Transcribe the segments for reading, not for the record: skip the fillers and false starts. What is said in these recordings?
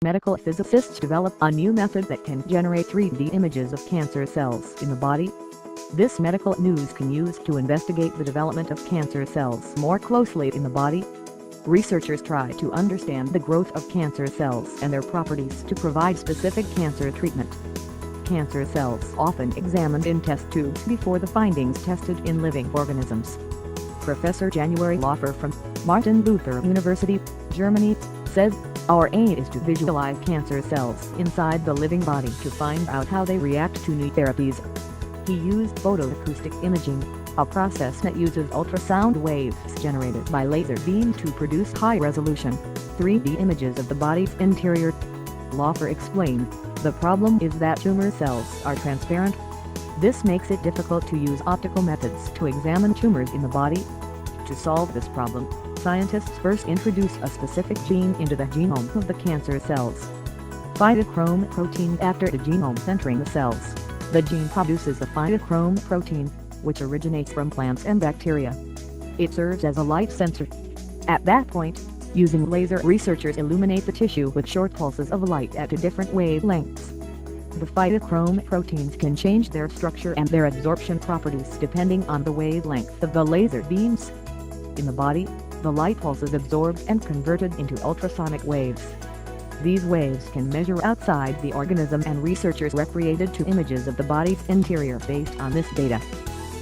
Medical physicists develop a new method that can generate 3D images of cancer cells in the body. This medical news can use to investigate the development of cancer cells more closely in the body. Researchers try to understand the growth of cancer cells and their properties to provide specific cancer treatment. Cancer cells often examined in test tubes before the findings tested in living organisms. Professor January Laufer from Martin Luther University, Germany, said, "Our aim is to visualize cancer cells inside the living body to find out how they react to new therapies." He used photoacoustic imaging, a process that uses ultrasound waves generated by laser beam to produce high-resolution 3D images of the body's interior. Laufer explained, "The problem is that tumor cells are transparent. This makes it difficult to use optical methods to examine tumors in the body." To solve this problem, scientists first introduced a specific gene into the genome of the cancer cells. Phytochrome protein. After the genome entering the cells, the gene produces the phytochrome protein, which originates from plants and bacteria. It serves as a light sensor. At that point, using laser, researchers illuminate the tissue with short pulses of light at different wavelengths. The phytochrome proteins can change their structure and their absorption properties depending on the wavelength of the laser beams. In the body, the light pulse is absorbed and converted into ultrasonic waves. These waves can measure outside the organism, and researchers recreated two images of the body's interior based on this data.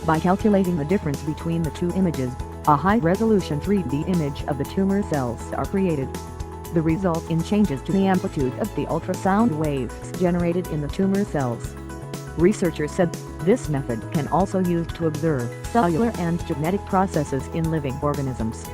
By calculating the difference between the two images, a high-resolution 3D image of the tumor cells are created. The result in changes to the amplitude of the ultrasound waves generated in the tumor cells. Researchers said, this method can also be used to observe cellular and genetic processes in living organisms.